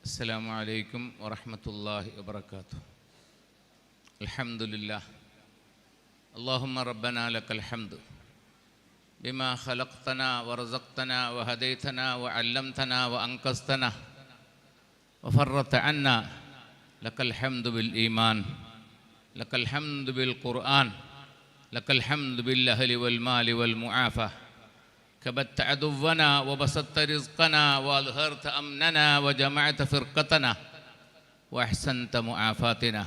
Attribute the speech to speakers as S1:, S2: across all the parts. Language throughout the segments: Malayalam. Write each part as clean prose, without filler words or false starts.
S1: അസ്സലാമു അലൈക്കും വറഹ്മത്തുള്ളാഹി വബറകാതുഹു. അൽഹംദുലില്ലാഹ്. അല്ലാഹുമ്മ റബ്ബനാ ലക്കൽ ഹംദു ബിമാ ഖലഖ്തനാ വറസഖ്തനാ വഹദൈതനാ വഅല്ലംതനാ വഅൻഖസ്തനാ വഫറത്ത അന്നാ. ലക്കൽ ഹംദു ബിൽ ഈമാൻ, ലക്കൽ ഹംദു ബിൽ ഖുർആൻ, ലക്കൽ ഹംദു ബിൽ അഹ്ലി വൽ മാലി വൽ മുആഫ. كبت عدونا وبسطت رزقنا وأظهرت أمننا وجمعت فرقتنا وأحسنت معافاتنا.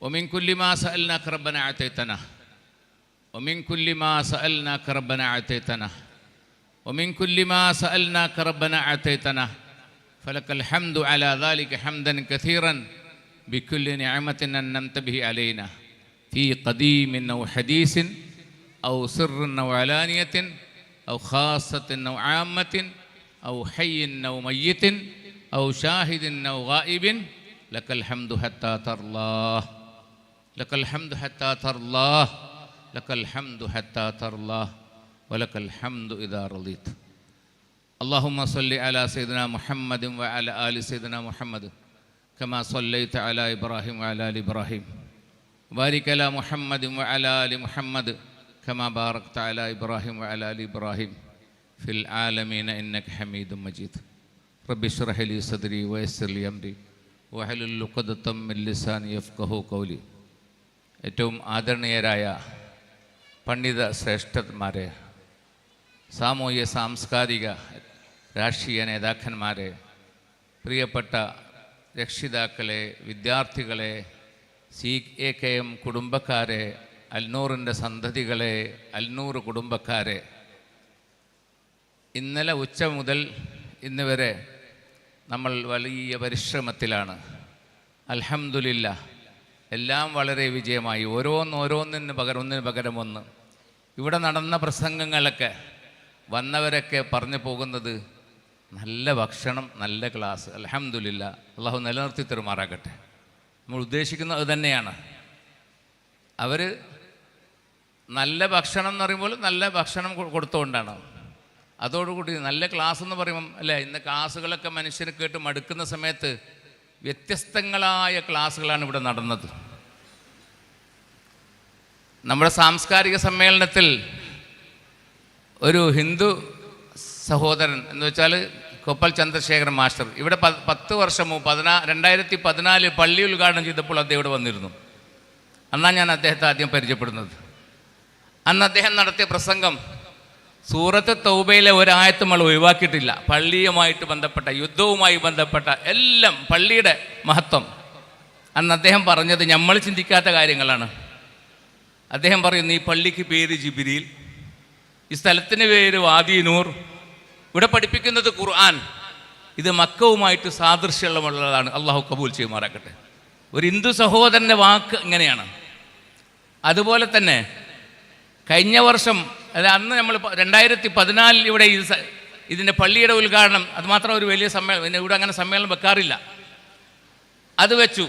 S1: ومن كل ما سألناك ربنا أعطيتنا، ومن كل ما سألناك ربنا أعطيتنا، ومن كل ما سألناك ربنا أعطيتنا. فلك الحمد على ذلك حمدا كثيرا بكل نعمة أنعمت به علينا في قديم أو حديث أو سر أو علانية أو خاصة أو عامة أو حي أو ميت أو شاهد أو غائب. لك الحمد حتى ترضاه، لك الحمد حتى ترضاه، لك الحمد حتى ترضاه، ولك الحمد إذا رضيت. اللهم صل على سيدنا محمد وعلى آل سيدنا محمد كما صليت على إبراهيم وعلى آل إبراهيم. وبارك على محمد وعلى آل محمد كما باركت على إبراهيم وعلى آل إبراهيم في العالمين إنك حميد مجيد. رب اشرح لي صدري ويسر لي أمري واحلل عقدة من لساني يفقهوا قولي. ഏറ്റവും ആദരണീയരായ പണ്ഡിത ശ്രേഷ്ഠന്മാരെ, സാമൂഹ്യ സാംസ്കാരിക രാഷ്ട്രീയ നേതാക്കന്മാരെ, പ്രിയപ്പെട്ട രക്ഷിതാക്കളെ, വിദ്യാർത്ഥികളെ, CAKM കുടുംബക്കാരെ, അൽനൂറിൻ്റെ സന്തതികളെ, അൽനൂർ കുടുംബക്കാരെ, ഇന്നലെ ഉച്ച മുതൽ ഇന്ന് വരെ നമ്മൾ വലിയ പരിശ്രമത്തിലാണ്. അൽഹംദുലില്ലാഹ്, എല്ലാം വളരെ വിജയമായി. ഒന്നിന് പകരം ഒന്ന്. ഇവിടെ നടന്ന പ്രസംഗങ്ങളൊക്കെ വന്നവരൊക്കെ പറഞ്ഞു പോകുന്നത് നല്ല ഭക്ഷണം, നല്ല ക്ലാസ്. അൽഹംദുലില്ലാഹ്, അള്ളാഹു നിലനിർത്തി തരുമാറാകട്ടെ. നമ്മൾ ഉദ്ദേശിക്കുന്നത് അത് തന്നെയാണ്. അവർ നല്ല ഭക്ഷണം എന്ന് പറയുമ്പോൾ നല്ല ഭക്ഷണം കൊടുത്തുകൊണ്ടാണ്. അതോടുകൂടി നല്ല ക്ലാസ് എന്ന് പറയുമ്പം അല്ലേ, ഇന്ന് ക്ലാസ്സുകളൊക്കെ മനുഷ്യന് കേട്ട് മടുക്കുന്ന സമയത്ത് വ്യത്യസ്തങ്ങളായ ക്ലാസ്സുകളാണ് ഇവിടെ നടന്നത്. നമ്മുടെ സാംസ്കാരിക സമ്മേളനത്തിൽ ഒരു ഹിന്ദു സഹോദരൻ എന്ന് വെച്ചാൽ കൊപ്പൽ ചന്ദ്രശേഖരൻ മാസ്റ്റർ ഇവിടെ 10 വർഷം മുമ്പ് 2014 പള്ളി ഉദ്ഘാടനം ചെയ്തപ്പോൾ അദ്ദേഹം ഇവിടെ വന്നിരുന്നു. അന്നാണ് ഞാൻ അദ്ദേഹത്തെ ആദ്യം പരിചയപ്പെടുന്നത്. അന്ന് അദ്ദേഹം നടത്തിയ പ്രസംഗം സൂറത്ത് തൗബയിലെ ഒരായത്ത് നമ്മൾ ഒഴിവാക്കിയിട്ടില്ല. പള്ളിയുമായിട്ട് ബന്ധപ്പെട്ട, യുദ്ധവുമായി ബന്ധപ്പെട്ട എല്ലാം, പള്ളിയുടെ മഹത്വം. അന്ന് അദ്ദേഹം പറഞ്ഞത് നമ്മൾ ചിന്തിക്കാത്ത കാര്യങ്ങളാണ്. അദ്ദേഹം പറയുന്നു, ഈ പള്ളിക്ക് പേര് ജിബ്രീൽ, ഈ സ്ഥലത്തിന് പേര് വാദി നൂർ, ഇവിടെ പഠിപ്പിക്കുന്നത് ഖുർആൻ, ഇത് മക്കവുമായിട്ട് സാദൃശ്യമുള്ളതാണ്. അള്ളാഹു കബൂൽ ചെയ്യുമാറാക്കട്ടെ. ഒരു ഹിന്ദു സഹോദരൻ്റെ വാക്ക് ഇങ്ങനെയാണ്. അതുപോലെ തന്നെ കഴിഞ്ഞ വർഷം, അന്ന് നമ്മൾ 2014 ഇവിടെ ഇതിൻ്റെ പള്ളിയുടെ ഉദ്ഘാടനം, അതുമാത്രം ഒരു വലിയ സമ്മേളനം, ഇവിടെ അങ്ങനെ സമ്മേളനം വെക്കാറില്ല, അത് വെച്ചു.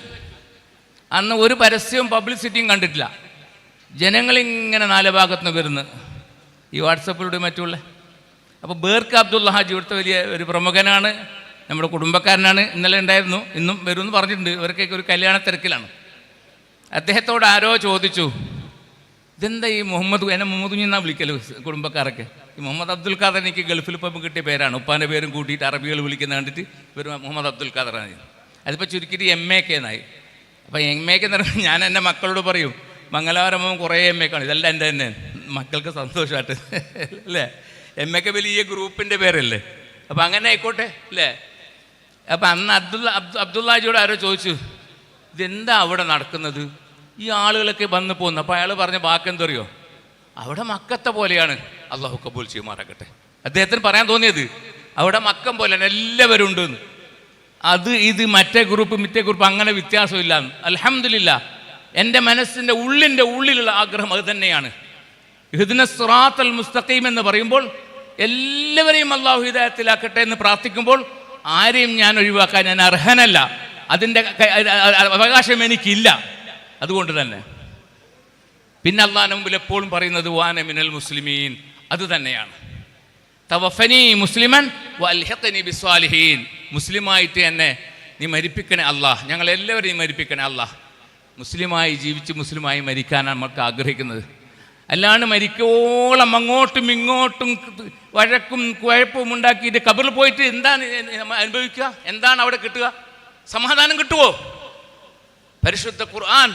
S1: അന്ന് ഒരു പരസ്യവും പബ്ലിസിറ്റിയും കണ്ടിട്ടില്ല. ജനങ്ങളിങ്ങനെ 4 ഭാഗത്തുനിന്ന് വരുന്നു, ഈ വാട്സപ്പിലൂടെ മറ്റുള്ള. അപ്പോൾ ബേർക്ക് അബ്ദുള്ള ഹാജി ഇവിടുത്തെ വലിയ ഒരു പ്രമുഖനാണ്, നമ്മുടെ കുടുംബക്കാരനാണ്. ഇന്നലെ ഉണ്ടായിരുന്നു, ഇന്നും വരുമെന്ന് പറഞ്ഞിട്ടുണ്ട്. ഇവർക്കൊക്കെ ഒരു കല്യാണ തിരക്കിലാണ്. അദ്ദേഹത്തോട് ആരോ ചോദിച്ചു, ഇതെന്താ ഈ എന്നെ മുഹമ്മദ് കുഞ്ഞെന്നാണ് വിളിക്കല് കുടുംബക്കാരൊക്കെ. ഈ മുഹമ്മദ് അബ്ദുൽ ഖാദർ എനിക്ക് ഗൾഫിൽ ഇപ്പം കിട്ടിയ പേരാണ്. ഉപ്പാൻ്റെ പേരും കൂട്ടിയിട്ട് അറബികൾ വിളിക്കുന്ന കണ്ടിട്ട് ഇവർ മുഹമ്മദ് അബ്ദുൽ ഖാദറാണ്. അതിപ്പോൾ ചുരുക്കിയിട്ട് MAK എന്നായി. അപ്പോൾ MAK എന്ന് പറയുമ്പോൾ ഞാൻ എൻ്റെ മക്കളോട് പറയും, മംഗലാപുരം കുറേ MAK ആണ്, ഇതെല്ലാം എൻ്റെ തന്നെ മക്കൾക്ക് സന്തോഷമായിട്ട് അല്ലേ. MAK വലിയ ഗ്രൂപ്പിൻ്റെ പേരല്ലേ. അപ്പം അങ്ങനെ ആയിക്കോട്ടെ അല്ലേ. അപ്പം അന്ന് അബ്ദുല്ലാജിയോട് ആരോ ചോദിച്ചു, ഇതെന്താ അവിടെ നടക്കുന്നത്, ഈ ആളുകളൊക്കെ വന്നു പോകുന്നു. അപ്പോൾ അയാൾ പറഞ്ഞ വാക്കെന്തറിയോ, അവിടെ മക്കത്തെ പോലെയാണ്. അള്ളാഹു കബൂൽ ചെയ്യുമാറാകട്ടെ. അദ്ദേഹത്തിന് പറയാൻ തോന്നിയത് അവിടെ മക്കം പോലെയാണ്, എല്ലാവരും ഉണ്ടെന്ന്. ഇത് മറ്റേ ഗ്രൂപ്പ് അങ്ങനെ വ്യത്യാസമില്ല. അൽഹംദുലില്ലാഹ്, എൻ്റെ മനസ്സിൻ്റെ ഉള്ളിലുള്ള ആഗ്രഹം അത് തന്നെയാണ്. ഇഹ്ദിനസ് സിറാത്തൽ മുസ്തഖീം എന്ന് പറയുമ്പോൾ എല്ലാവരെയും അള്ളാഹു ഹിദായത്തിലാക്കട്ടെ എന്ന് പ്രാർത്ഥിക്കുമ്പോൾ ആരെയും ഞാൻ ഒഴിവാക്കാൻ ഞാൻ അർഹനല്ല, അതിൻ്റെ അവകാശം എനിക്കില്ല. അതുകൊണ്ട് തന്നെ പിന്നെ അള്ളാഹുവിന്റെ മുമ്പിൽ എപ്പോഴും പറയുന്നത് വാന മിനൽ മുസ്ലിമീൻ, അത് തന്നെയാണ്. തവഫനി മുസ്ലിമൻ വൽഹിഖ്നി ബിസ്സാലിഹീൻ, മുസ്ലിമായിട്ട് എന്നെ നീ മരിപ്പിക്കണേ അല്ലാഹ്, ഞങ്ങളെല്ലാവരെയും മരിപ്പിക്കണേ അല്ലാഹ്. മുസ്ലിമായി ജീവിച്ച് മുസ്ലിമായി മരിക്കാനാണ് നമുക്ക് ആഗ്രഹിക്കുന്നത്. അല്ലാണ്ട് മരിക്കോളം അങ്ങോട്ടും ഇങ്ങോട്ടും വഴക്കും കുഴപ്പവും ഉണ്ടാക്കിയിട്ട് ഖബറിൽ പോയിട്ട് എന്താണ് അനുഭവിക്കുക? എന്താണ് അവിടെ കിട്ടുക? സമാധാനം കിട്ടുമോ? പരിശുദ്ധ ഖുർആൻ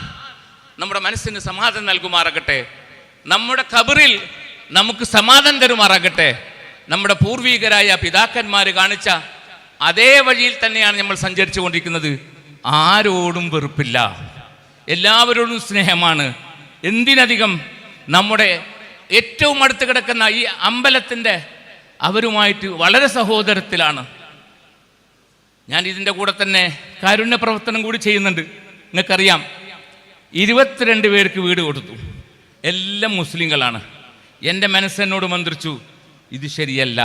S1: നമ്മുടെ മനസ്സിന് സമാധാനം നൽകുമാറാകട്ടെ. നമ്മുടെ ഖബറിൽ നമുക്ക് സമാധാനം തരുമാറാകട്ടെ. നമ്മുടെ പൂർവികരായ പിതാക്കന്മാർ കാണിച്ച അതേ വഴിയിൽ തന്നെയാണ് നമ്മൾ സഞ്ചരിച്ചു കൊണ്ടിരിക്കുന്നത്. ആരോടും വെറുപ്പില്ല, എല്ലാവരോടും സ്നേഹമാണ്. എന്തിനധികം നമ്മുടെ ഏറ്റവും അടുത്ത് കിടക്കുന്ന ഈ അമ്പലത്തിൻ്റെ അവരുമായിട്ട് വളരെ സഹോദരത്തിലാണ്. ഞാൻ ഇതിൻ്റെ കൂടെ തന്നെ കാരുണ്യ പ്രവർത്തനം കൂടി ചെയ്യുന്നുണ്ട്. നിങ്ങൾക്കറിയാം, 22 പേർക്ക് വീട് കൊടുത്തു. എല്ലാം മുസ്ലിങ്ങളാണ്. എൻ്റെ മനസ്സെന്നോട് മന്ത്രിച്ചു, ഇത് ശരിയല്ല.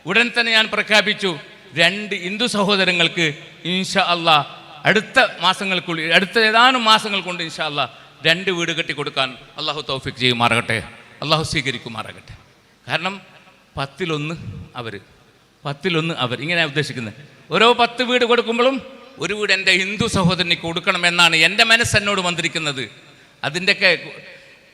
S1: ഉടൻ തന്നെ ഞാൻ പ്രഖ്യാപിച്ചു, 2 ഹിന്ദു സഹോദരങ്ങൾക്ക് ഇൻഷാ അള്ളാഹ് അടുത്ത മാസങ്ങൾക്കുള്ളിൽ, അടുത്ത ഏതാനും മാസങ്ങൾ കൊണ്ട് ഇൻഷാ അള്ളാഹ് 2 വീട് കെട്ടിക്കൊടുക്കാൻ അള്ളാഹു തൗഫീഖ് ചെയ്യുമാറാകട്ടെ, അള്ളാഹു സ്വീകരിക്കുമാറാകട്ടെ. കാരണം 10-1 അവർ ഇങ്ങനെ ഉദ്ദേശിക്കുന്നത്. ഓരോ 10 വീട് കൊടുക്കുമ്പോഴും ഒരു വീട് എൻ്റെ ഹിന്ദു സഹോദരന് കൊടുക്കണമെന്നാണ് എൻ്റെ മനസ്സെന്നോട് മന്ത്രിക്കുന്നത്. അതിൻ്റെയൊക്കെ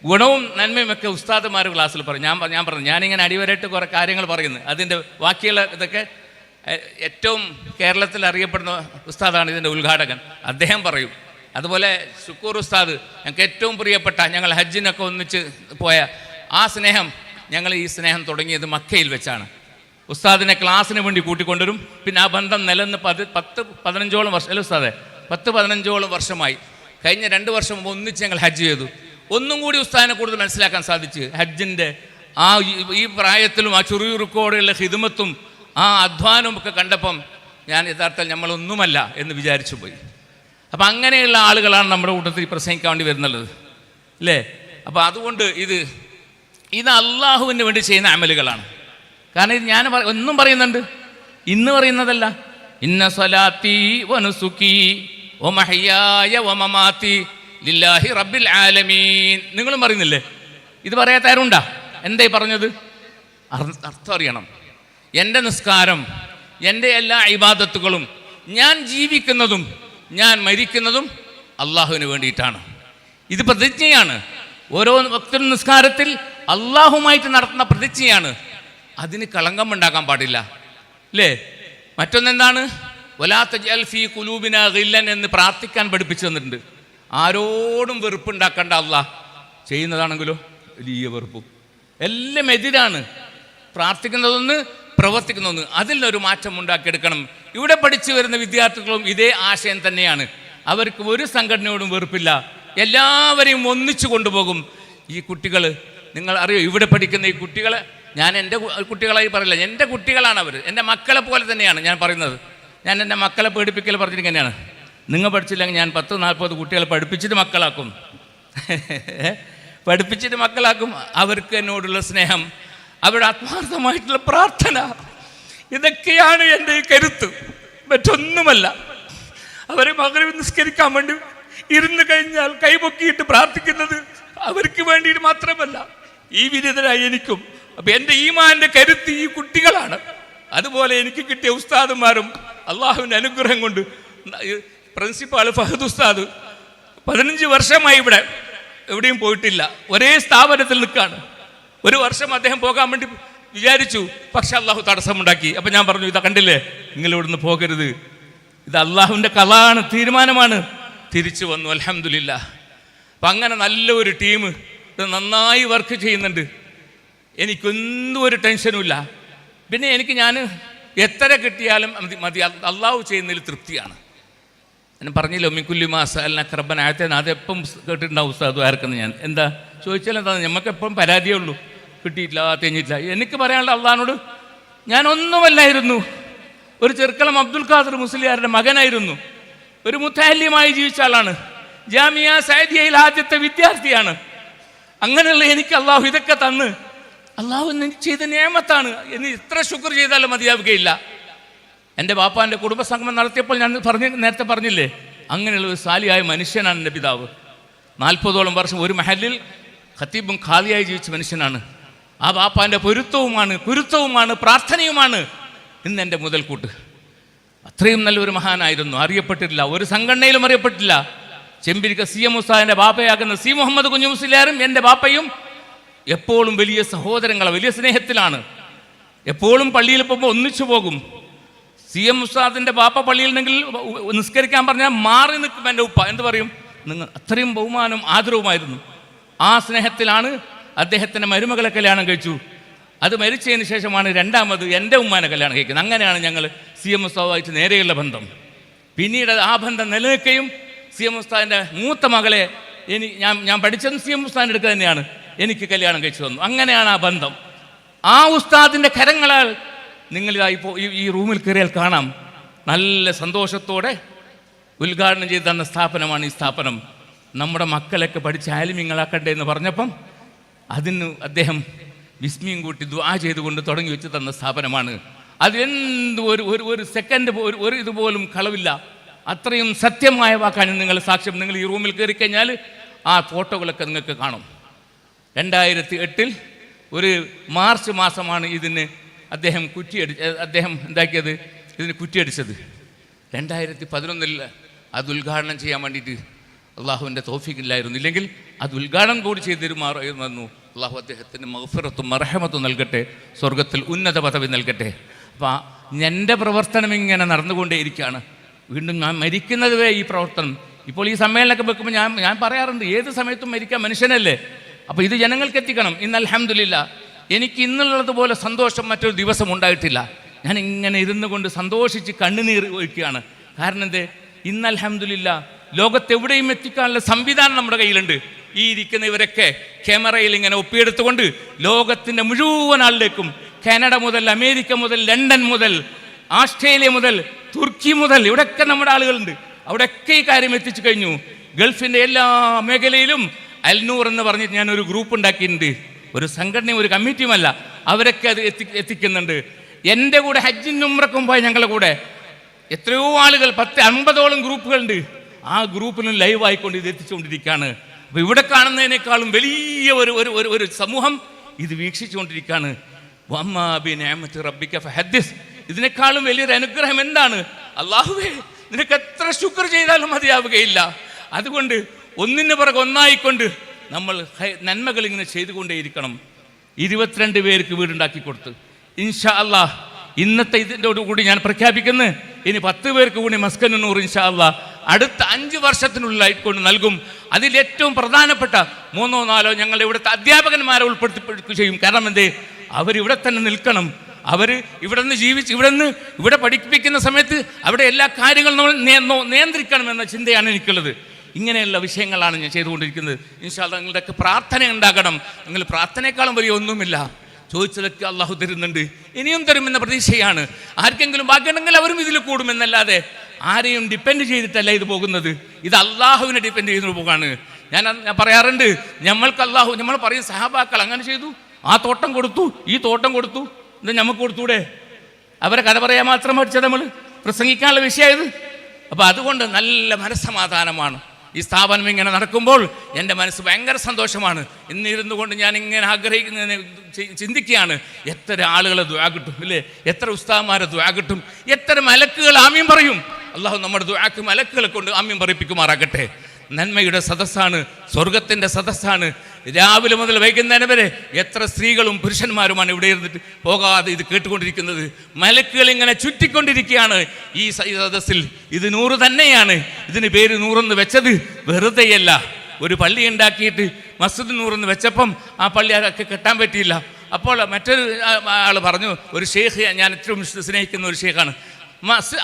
S1: ഗുണവും നന്മയുമൊക്കെ ഉസ്താദുമാർ ക്ലാസ്സിൽ പറയും. ഞാൻ പറഞ്ഞു, ഞാനിങ്ങനെ അടിവരായിട്ട് കുറേ കാര്യങ്ങൾ പറയുന്നു. അതിൻ്റെ ബാക്കിയുള്ള ഇതൊക്കെ ഏറ്റവും കേരളത്തിൽ അറിയപ്പെടുന്ന ഉസ്താദാണ് ഇതിൻ്റെ ഉദ്ഘാടകൻ, അദ്ദേഹം പറയും. അതുപോലെ ശുക്കൂർ ഉസ്താദ്, ഞങ്ങൾക്ക് ഏറ്റവും പ്രിയപ്പെട്ട, ഞങ്ങൾ ഹജ്ജിനൊക്കെ ഒന്നിച്ച് പോയ ആ സ്നേഹം, ഞങ്ങൾ ഈ സ്നേഹം തുടങ്ങിയത് മക്കയിൽ വെച്ചാണ്. ഉസ്താദിനെ ക്ലാസ്സിന് വേണ്ടി കൂട്ടിക്കൊണ്ടുവരും. പിന്നെ ആ ബന്ധം നിലനിന്ന് 10-15ഓളം വർഷം, അല്ല ഉസ്താദെ, 10-15ഓളം വർഷമായി. കഴിഞ്ഞ 2 വർഷം മുമ്പ് ഒന്നിച്ച് ഞങ്ങൾ ഹജ്ജ് ചെയ്തു. ഒന്നും കൂടി ഉസ്താദിനെ കൂടുതൽ മനസ്സിലാക്കാൻ സാധിച്ചു. ഹജ്ജിൻ്റെ ആ ഈ പ്രായത്തിലും ആ ചുറുചുറുക്കോടെയുള്ള ഹിദ്മത്തും ആ അധ്വാനവും ഒക്കെ കണ്ടപ്പം ഞാൻ യഥാർത്ഥത്തിൽ നമ്മളൊന്നുമല്ല എന്ന് വിചാരിച്ചു പോയി. അപ്പം അങ്ങനെയുള്ള ആളുകളാണ് നമ്മുടെ കൂട്ടത്തിൽ പ്രസംഗിക്കാൻ വേണ്ടി വരുന്നുള്ളത്, അല്ലേ? അപ്പോൾ അതുകൊണ്ട് ഇത് അള്ളാഹുവിന് വേണ്ടി ചെയ്യുന്ന അമലുകളാണ്. കാരണം ഇത് ഞാൻ ഒന്നും പറയുന്നുണ്ട്, ഇന്ന് പറയുന്നതല്ല. ഇന്ന സ്വലാത്തി വനുസുക്കി വമഹയ്യായ വമമാതി ലില്ലാഹി റബ്ബിൽ ആലമീൻ. നിങ്ങളും പറയുന്നില്ലേ? ഇത് പറയാത്ത ആരുണ്ടാ? എന്തായി പറഞ്ഞത്? അർത്ഥം അറിയണം. എൻ്റെ നിസ്കാരം, എൻ്റെ എല്ലാ ഇബാദത്തുകളും, ഞാൻ ജീവിക്കുന്നതും ഞാൻ മരിക്കുന്നതും അള്ളാഹുവിന് വേണ്ടിയിട്ടാണ്. ഇത് പ്രതിജ്ഞയാണ്. ഓരോ വക്തിലും നിസ്കാരത്തിൽ അള്ളാഹുമായിട്ട് നടത്തുന്ന പ്രതിജ്ഞയാണ്. അതിന് കളങ്കം ഉണ്ടാക്കാൻ പാടില്ല, അല്ലേ? മറ്റൊന്നെന്താണ്? വലാ തജ്അൽ ഫീ ഖുലൂബിനാ ഗില്ലൻ എന്ന് പ്രാർത്ഥിക്കാൻ പഠിപ്പിച്ചു തന്നിട്ടുണ്ട്. ആരോടും വെറുപ്പുണ്ടാക്കേണ്ട അള്ളാഹ്. ചെയ്യുന്നതാണെങ്കിലോ വലിയ വെറുപ്പും എല്ലാം എതിരാണ്. പ്രാർത്ഥിക്കുന്നതൊന്ന്, പ്രവർത്തിക്കുന്നതൊന്ന്, അതിലൊരു മാറ്റം ഉണ്ടാക്കിയെടുക്കണം. ഇവിടെ പഠിച്ചു വരുന്ന വിദ്യാർത്ഥികളും ഇതേ ആശയം തന്നെയാണ്. അവർക്ക് ഒരു സംഘടനയോടും വെറുപ്പില്ല, എല്ലാവരെയും ഒന്നിച്ചു കൊണ്ടുപോകും. ഈ കുട്ടികൾ, നിങ്ങൾ അറിയോ, ഇവിടെ പഠിക്കുന്ന ഈ കുട്ടികളെ ഞാൻ എൻ്റെ കുട്ടികളായി പറയില്ല, എൻ്റെ കുട്ടികളാണ് അവർ. എൻ്റെ മക്കളെ പോലെ തന്നെയാണ് ഞാൻ പറയുന്നത്. ഞാൻ എൻ്റെ മക്കളെ പേടിപ്പിക്കൽ പറഞ്ഞിട്ട് തന്നെയാണ്. നിങ്ങൾ പഠിച്ചില്ലെങ്കിൽ ഞാൻ 10-40 കുട്ടികളെ പഠിപ്പിച്ചിട്ട് മക്കളാക്കും. പഠിപ്പിച്ചിട്ട് മക്കളാക്കും. അവർക്ക് എന്നോടുള്ള സ്നേഹം, അവരുടെ ആത്മാർത്ഥമായിട്ടുള്ള പ്രാർത്ഥന, ഇതൊക്കെയാണ് എൻ്റെ കരുത്ത്, മറ്റൊന്നുമല്ല. അവരെ മഗ്‌രിബ് നിസ്കരിക്കാൻ വേണ്ടി ഇരുന്ന് കഴിഞ്ഞാൽ കൈപൊക്കിയിട്ട് പ്രാർത്ഥിക്കുന്നത് അവർക്ക് വേണ്ടിയിട്ട് മാത്രമല്ല, ഈ വിരുദ്ധരായി എനിക്കും. അപ്പം എൻ്റെ ഈമാൻ്റെ കരുത്ത് ഈ കുട്ടികളാണ്. അതുപോലെ എനിക്ക് കിട്ടിയ ഉസ്താദുമാരും അള്ളാഹുവിൻ്റെ അനുഗ്രഹം കൊണ്ട്, പ്രിൻസിപ്പാൾ ഫഹദ് ഉസ്താദ് 15 വർഷമായി ഇവിടെ എവിടെയും പോയിട്ടില്ല, ഒരേ സ്ഥാപനത്തിൽ നിൽക്കുകയാണ്. 1 വർഷം അദ്ദേഹം പോകാൻ വേണ്ടി വിചാരിച്ചു, പക്ഷെ അള്ളാഹു തടസ്സമുണ്ടാക്കി. അപ്പം ഞാൻ പറഞ്ഞു, ഇതാ കണ്ടില്ലേ, നിങ്ങൾ ഇവിടുന്ന് പോകരുത്, ഇത് അള്ളാഹുവിൻ്റെ കലാണ്, തീരുമാനമാണ്. തിരിച്ചു വന്നു, അൽഹംദുലില്ലാഹ്. അപ്പം അങ്ങനെ നല്ലൊരു ടീം ഇത് നന്നായി വർക്ക് ചെയ്യുന്നുണ്ട്. എനിക്കൊന്നും ഒരു ടെൻഷനുമില്ല. പിന്നെ ഞാൻ എത്ര കിട്ടിയാലും മതി, അള്ളാഹു ചെയ്യുന്നതിൽ തൃപ്തിയാണ്. ഞാൻ പറഞ്ഞില്ല, മിക്കുല്ലി മാസ റബ്ബന ആയത്തേന്, അതെപ്പം കേട്ടിട്ടുണ്ടാവും ഉസ്താദ് ആർക്കെന്ന്. ഞാൻ എന്താ ചോദിച്ചാൽ എന്താ, നമുക്കെപ്പം പരാതിയേ ഉള്ളൂ, കിട്ടിയിട്ടില്ല, തെഞ്ഞിട്ടില്ല. എനിക്ക് പറയാനുള്ള അള്ളാഹിനോട്, ഞാനൊന്നുമല്ലായിരുന്നു, ഒരു ചെറുക്കളം അബ്ദുൽ ഖാദർ മുസ്ലിയാരുടെ മകനായിരുന്നു, ഒരു മുത്തഅല്ലിമായി ജീവിച്ച ആളാണ്, ജാമിയ സഅദിയയിൽ ആദ്യത്തെ വിദ്യാർത്ഥിയാണ്. അങ്ങനെയുള്ള എനിക്ക് അള്ളാഹു ഇതൊക്കെ തന്ന്, അള്ളാഹു ചെയ്ത നിയമത്താണ്. ഇനി ഇത്ര ശുക്ർ ചെയ്താലും മതിയാവുകയില്ല. എൻ്റെ ബാപ്പാൻ്റെ കുടുംബസംഗമം നടത്തിയപ്പോൾ ഞാൻ നേരത്തെ പറഞ്ഞില്ലേ, അങ്ങനെയുള്ള ഒരു സാലിയായ മനുഷ്യനാണ് എൻ്റെ പിതാവ്. 40ഓളം വർഷം ഒരു മഹലിൽ ഖത്തീബും ഖാദിയായി ജീവിച്ച മനുഷ്യനാണ്. ആ ബാപ്പാൻ്റെ പൊരുത്തവുമാണ്, കുരുത്തവുമാണ്, പ്രാർത്ഥനയുമാണ് ഇന്ന് എൻ്റെ മുതൽക്കൂട്ട്. അത്രയും നല്ലൊരു മഹാനായിരുന്നു. അറിയപ്പെട്ടിട്ടില്ല, ഒരു സംഘടനയിലും അറിയപ്പെട്ടില്ല. ചെമ്പിരിക്ക സി എം ഉസ്താദിൻ്റെ ബാപ്പയാകുന്ന സി മുഹമ്മദ് കുഞ്ഞു മുസ്ലിയാരും എൻ്റെ ബാപ്പയും എപ്പോഴും വലിയ സഹോദരങ്ങളെ, വലിയ സ്നേഹത്തിലാണ്. എപ്പോഴും പള്ളിയിൽ പോകുമ്പോൾ ഒന്നിച്ചു പോകും. സി എം ഉസ്താദിൻ്റെ ബാപ്പ പള്ളിയിലുണ്ടെങ്കിൽ നിസ്കരിക്കാൻ പറഞ്ഞാൽ മാറി നിൽക്കും എൻ്റെ ഉപ്പ. എന്ത് പറയും? നിങ്ങൾ അത്രയും ബഹുമാനം ആദരവുമായിരുന്നു. ആ സ്നേഹത്തിലാണ് അദ്ദേഹത്തിൻ്റെ മരുമകളെ കല്യാണം കഴിച്ചു. അത് മരിച്ചതിന് ശേഷമാണ് രണ്ടാമത് എൻ്റെ ഉമ്മാനെ കല്യാണം കഴിക്കുന്നത്. അങ്ങനെയാണ് ഞങ്ങൾ സി എം ഉസ്താദുമായിട്ട് നേരെയുള്ള ബന്ധം. പിന്നീട് ആ ബന്ധം നിലനിൽക്കുകയും സി എം ഉസ്താദിൻ്റെ മൂത്ത മകളെ ഞാൻ പഠിച്ചത് സി എം ഉസ്താദിൻ്റെ അടുത്ത് തന്നെയാണ്, എനിക്ക് കല്യാണം കഴിച്ചു തന്നു. അങ്ങനെയാണ് ആ ബന്ധം. ആ ഉസ്താദിൻ്റെ കരങ്ങളാൽ നിങ്ങളിതായി ഇപ്പോൾ ഈ റൂമിൽ കയറിയാൽ കാണാം, നല്ല സന്തോഷത്തോടെ ഉദ്ഘാടനം ചെയ്ത് തന്ന സ്ഥാപനമാണ് ഈ സ്ഥാപനം. നമ്മുടെ മക്കളൊക്കെ പഠിച്ച് ആലിമ്യങ്ങളാക്കട്ടെ എന്ന് പറഞ്ഞപ്പം അതിന് അദ്ദേഹം വിസ്മയം കൂട്ടി ദുആ ചെയ്തുകൊണ്ട് തുടങ്ങി വെച്ച് തന്ന സ്ഥാപനമാണ്. അതിലെന്ത് ഒരു സെക്കൻഡ് ഒരു ഇതുപോലും കളവില്ല. അത്രയും സത്യമായ വാക്കാണ് നിങ്ങൾ സാക്ഷ്യം. നിങ്ങൾ ഈ റൂമിൽ കയറി കഴിഞ്ഞാൽ ആ ഫോട്ടോകളൊക്കെ നിങ്ങൾക്ക് കാണും. 2008 ഒരു മാർച്ച് മാസമാണ് ഇതിന് അദ്ദേഹം എന്താക്കിയത്, ഇതിന് കുറ്റിയടിച്ചത്. 2011 അത് ഉദ്ഘാടനം ചെയ്യാൻ വേണ്ടിയിട്ട് അള്ളാഹുവിൻ്റെ തൗഫീഖില്ലായിരുന്നു. ഇല്ലെങ്കിൽ അത് ഉദ്ഘാടനം കൂടി ചെയ്തിരുമാറുന്നു. അള്ളാഹു അദ്ദേഹത്തിന് മഗ്ഫിറത്തും മർഹമത്തും നൽകട്ടെ, സ്വർഗത്തിൽ ഉന്നത പദവി നൽകട്ടെ. അപ്പോൾ എൻ്റെ പ്രവർത്തനം ഇങ്ങനെ നടന്നുകൊണ്ടേയിരിക്കുകയാണ്. വീണ്ടും ഞാൻ മരിക്കുന്നത് വരെ ഈ പ്രവർത്തനം. ഇപ്പോൾ ഈ സമ്മേളനമൊക്കെ വെക്കുമ്പോൾ ഞാൻ പറയാറുണ്ട്, ഏത് സമയത്തും മരിക്കാൻ മനുഷ്യനല്ലേ. അപ്പോൾ ഇത് ജനങ്ങൾക്ക് എത്തിക്കണം. ഇന്ന് അൽഹംദുലില്ലാ എനിക്ക് ഇന്നുള്ളതുപോലെ സന്തോഷം മറ്റൊരു ദിവസം ഉണ്ടായിട്ടില്ല. ഞാൻ ഇങ്ങനെ ഇരുന്നു കൊണ്ട് സന്തോഷിച്ച് കണ്ണുനീർ ഒഴിക്കുകയാണ്. കാരണം എന്തേ, ഇന്ന് അൽഹംദുലില്ലാ ലോകത്തെവിടെയും എത്തിക്കാനുള്ള സംവിധാനം നമ്മുടെ കയ്യിലുണ്ട്. ഈ ഇരിക്കുന്ന ഇവരൊക്കെ ക്യാമറയിൽ ഇങ്ങനെ ഒപ്പിയെടുത്തുകൊണ്ട് ലോകത്തിൻ്റെ മുഴുവൻ ആളിലേക്കും, കാനഡ മുതൽ അമേരിക്ക മുതൽ ലണ്ടൻ മുതൽ ഓസ്ട്രേലിയ മുതൽ തുർക്കി മുതൽ ഇവിടെയൊക്കെ നമ്മുടെ ആളുകളുണ്ട്. അവിടെയൊക്കെ ഈ കാര്യം എത്തിച്ചു കഴിഞ്ഞു. ഗൾഫിൻ്റെ എല്ലാ മേഖലയിലും അൽനൂർ എന്ന് പറഞ്ഞിട്ട് ഞാനൊരു ഗ്രൂപ്പ് ഉണ്ടാക്കിയിട്ടുണ്ട്. ഒരു സംഘടനയും ഒരു കമ്മിറ്റിയുമല്ല, അവരൊക്കെ അത് എത്തിക്കുന്നുണ്ട്. എൻ്റെ കൂടെ ഹജ്ജിനും ഉംറക്കും പോയ ഞങ്ങളുടെ കൂടെ എത്രയോ ആളുകൾ 50-50ഓളം ഗ്രൂപ്പുകളുണ്ട്. ആ ഗ്രൂപ്പിലും ലൈവായിക്കൊണ്ട് ഇത് എത്തിച്ചുകൊണ്ടിരിക്കുകയാണ്. അപ്പോൾ ഇവിടെ കാണുന്നതിനേക്കാളും വലിയ ഒരു സമൂഹം ഇത് വീക്ഷിച്ചുകൊണ്ടിരിക്കുകയാണ്. ഇതിനേക്കാളും വലിയൊരു അനുഗ്രഹം എന്താണ്? അല്ലാഹുവേ, നിനക്ക് എത്ര ശുക്ർ ചെയ്താലും മതിയാവുകയില്ല. അതുകൊണ്ട് ഒന്നിന് പുറകെ ഒന്നായിക്കൊണ്ട് നമ്മൾ നന്മകൾ ഇങ്ങനെ ചെയ്തുകൊണ്ടേയിരിക്കണം. 22 പേർക്ക് വീടുണ്ടാക്കി കൊടുത്ത് ഇൻഷാ അല്ലാഹ് ഇന്നത്തെ ഇതിൻ്റെയോടുകൂടി ഞാൻ പ്രഖ്യാപിക്കുന്നു, ഇനി 10 പേർക്ക് കൂടി മസ്കൻ നൂർ ഇൻഷാ അല്ലാഹ് അടുത്ത 5 വർഷത്തിനുള്ളിലായിക്കൊണ്ട് നൽകും. അതിലേറ്റവും പ്രധാനപ്പെട്ട 3-4 ഞങ്ങളുടെ ഇവിടുത്തെ അധ്യാപകന്മാരെ ഉൾപ്പെടുത്തി ചെയ്യും. കാരണം എന്തേ, അവരിവിടെ തന്നെ നിൽക്കണം. അവർ ഇവിടെ നിന്ന് ജീവിച്ച് ഇവിടെ പഠിപ്പിക്കുന്ന സമയത്ത് അവിടെ എല്ലാ കാര്യങ്ങളും നമ്മൾ നിയന്ത്രിക്കണമെന്ന ചിന്തയാണ് എനിക്കുള്ളത്. ഇങ്ങനെയുള്ള വിഷയങ്ങളാണ് ഞാൻ ചെയ്തുകൊണ്ടിരിക്കുന്നത്. ഇൻഷാ അല്ലാഹ് നിങ്ങളുടെയൊക്കെ പ്രാർത്ഥന ഉണ്ടാകണം. നിങ്ങൾ പ്രാർത്ഥനയെക്കാളും വലിയ ഒന്നുമില്ല. ചോദിച്ചതൊക്കെ അള്ളാഹു തരുന്നുണ്ട്, ഇനിയും തരുമെന്ന പ്രതീക്ഷയാണ്. ആർക്കെങ്കിലും ഭാഗ്യമുണ്ടെങ്കിൽ അവരും ഇതിൽ കൂടുമെന്നല്ലാതെ ആരെയും ഡിപ്പെൻഡ് ചെയ്തിട്ടല്ല ഇത് പോകുന്നത്. ഇത് അള്ളാഹുവിനെ ഡിപ്പെൻഡ് ചെയ്തു പോകാണ്. ഞാൻ പറയാറുണ്ട്, നമ്മൾ പറയും സഹാബാക്കൾ അങ്ങനെ ചെയ്തു, ആ തോട്ടം കൊടുത്തു, ഈ തോട്ടം കൊടുത്തു, ഇത് നമുക്ക് കൊടുത്തൂടെ? അവരെ കഥ പറയാൻ മാത്രം പഠിച്ചത് നമ്മൾ പ്രസംഗിക്കാനുള്ള വിഷയമായത്. അപ്പോൾ അതുകൊണ്ട് നല്ല മനസ്സമാധാനമാണ്. ഈ സ്ഥാപനം ഇങ്ങനെ നടക്കുമ്പോൾ എൻ്റെ മനസ്സ് ഭയങ്കര സന്തോഷമാണ്. ഇന്നിരുന്നു കൊണ്ട് ഞാൻ ഇങ്ങനെ ആഗ്രഹിക്കുന്നതിനെ ചിന്തിക്കുകയാണ്, എത്ര ആളുകളെ ദുആ കിട്ടും ഇല്ലേ, എത്ര ഉസ്താദന്മാരെ ദുആ കിട്ടും, എത്ര മലക്കുകൾ ആമീൻ പറയും. അള്ളാഹു നമ്മുടെ ദുആക്ക് മലക്കുകളെ കൊണ്ട് ആമീൻ പറയിപ്പിക്കുമാറാകട്ടെ. നന്മയുടെ സദസ്സാണ്, സ്വർഗത്തിൻ്റെ സദസ്സാണ്. രാവിലെ മുതൽ വൈകുന്നേരം വരെ എത്ര സ്ത്രീകളും പുരുഷന്മാരുമാണ് ഇവിടെ ഇരുന്നിട്ട് പോകാതെ ഇത് കേട്ടുകൊണ്ടിരിക്കുന്നത്. മലക്കുകൾ ഇങ്ങനെ ചുറ്റിക്കൊണ്ടിരിക്കുകയാണ് ഈ സദസ്സിൽ. ഇത് നൂറ് തന്നെയാണ്. ഇതിന് പേര് നൂറെന്ന് വെച്ചത് വെറുതെയല്ല. ഒരു പള്ളി ഉണ്ടാക്കിയിട്ട് മസ്ജിദ് നൂറെന്ന് വെച്ചപ്പം ആ പള്ളി അതൊക്കെ കെട്ടാൻ പറ്റിയില്ല. അപ്പോൾ മറ്റൊരു ആൾ പറഞ്ഞു, ഒരു ഷെയ്ഖ്, ഞാൻ ഏറ്റവും സ്നേഹിക്കുന്ന ഒരു ഷെയ്ഖാണ്,